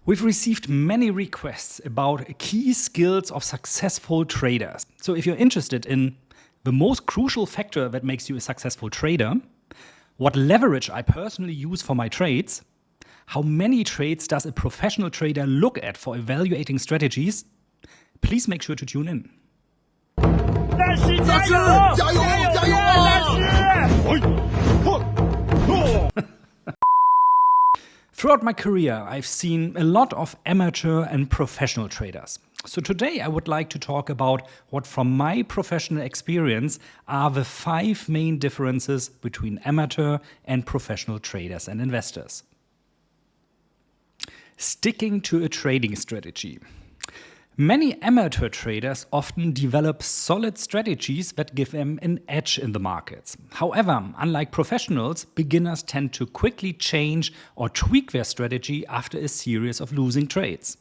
We've received many requests about key skills of successful traders. So if you're interested in the most crucial factor that makes you a successful trader, what leverage I personally use for my trades, how many trades does a professional trader look at for evaluating strategies, please make sure to tune in. Throughout my career, I've seen a lot of amateur and professional traders. So today I would like to talk about what, from my professional experience, are the 5 main differences between amateur and professional traders and investors. Sticking to a trading strategy. Many amateur traders often develop solid strategies that give them an edge in the markets. However, unlike professionals, beginners tend to quickly change or tweak their strategy after a series of losing trades.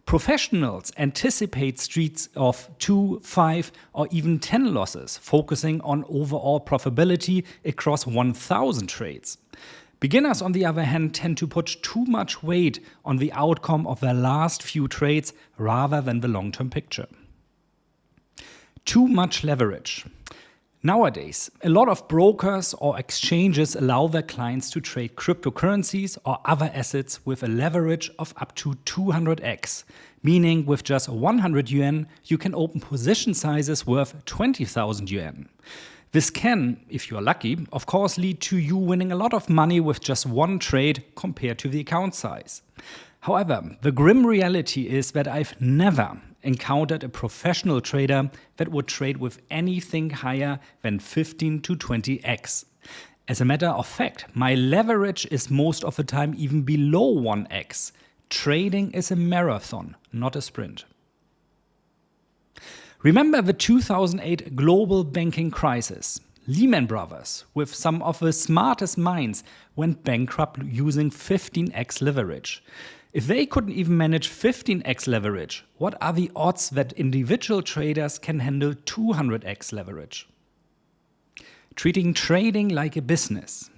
Professionals anticipate streaks of 2, 5, or even 10 losses, focusing on overall profitability across 1,000 trades. Beginners, on the other hand, tend to put too much weight on the outcome of their last few trades rather than the long-term picture. Too much leverage. Nowadays, a lot of brokers or exchanges allow their clients to trade cryptocurrencies or other assets with a leverage of up to 200x, meaning with just 100 yuan, you can open position sizes worth 20,000 yuan. This can, if you are lucky, of course lead to you winning a lot of money with just one trade compared to the account size. However, the grim reality is that I've never encountered a professional trader that would trade with anything higher than 15 to 20x. As a matter of fact, my leverage is most of the time even below 1x. Trading is a marathon, not a sprint. Remember the 2008 global banking crisis? Lehman Brothers, with some of the smartest minds, went bankrupt using 15x leverage. If they couldn't even manage 15x leverage, what are the odds that individual traders can handle 200x leverage? Treating trading like a business.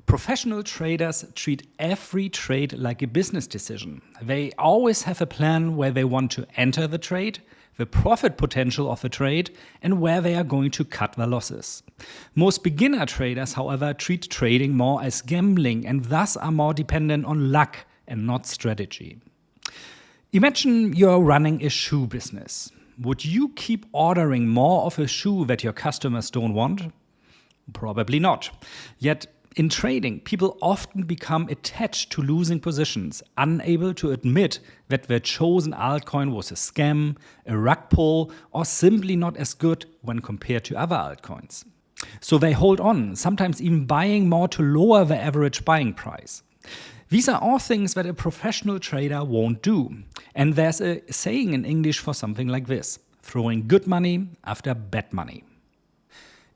Professional traders treat every trade like a business decision. They always have a plan where they want to enter the trade, the profit potential of the trade, and where they are going to cut their losses. Most beginner traders, however, treat trading more as gambling and thus are more dependent on luck and not strategy. Imagine you're running a shoe business. Would you keep ordering more of a shoe that your customers don't want? Probably not. Yet, in trading, people often become attached to losing positions, unable to admit that their chosen altcoin was a scam, a rug pull, or simply not as good when compared to other altcoins. So they hold on, sometimes even buying more to lower the average buying price. These are all things that a professional trader won't do. And there's a saying in English for something like this: throwing good money after bad money.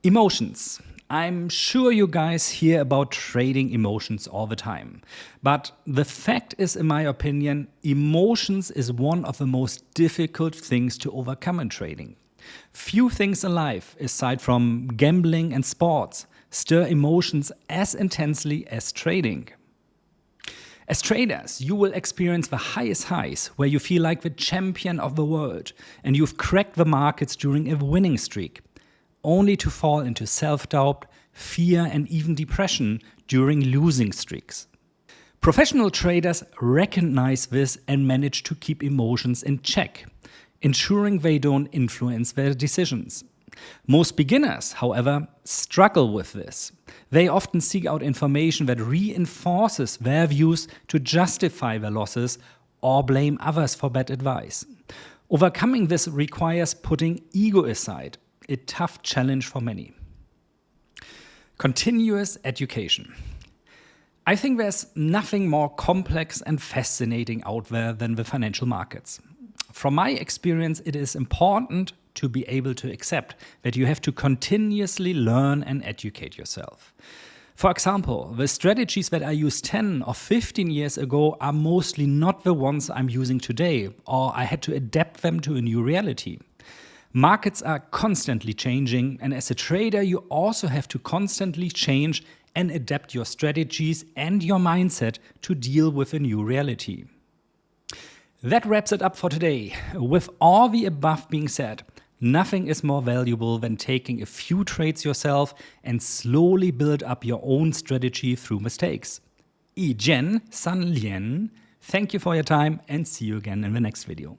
Emotions. I'm sure you guys hear about trading emotions all the time. But the fact is, in my opinion, emotions is one of the most difficult things to overcome in trading. Few things in life, aside from gambling and sports, stir emotions as intensely as trading. As traders, you will experience the highest highs, where you feel like the champion of the world and you've cracked the markets during a winning streak, only to fall into self-doubt, fear, and even depression during losing streaks. Professional traders recognize this and manage to keep emotions in check, ensuring they don't influence their decisions. Most beginners, however, struggle with this. They often seek out information that reinforces their views to justify their losses or blame others for bad advice. Overcoming this requires putting ego aside, a tough challenge for many. Continuous education. I think there's nothing more complex and fascinating out there than the financial markets. From my experience, it is important to be able to accept that you have to continuously learn and educate yourself. For example, the strategies that I used 10 or 15 years ago are mostly not the ones I'm using today, or I had to adapt them to a new reality. Markets are constantly changing, and as a trader, you also have to constantly change and adapt your strategies and your mindset to deal with a new reality. That wraps it up for today. With all the above being said, nothing is more valuable than taking a few trades yourself and slowly build up your own strategy through mistakes. Jen San Lien, thank you for your time and see you again in the next video.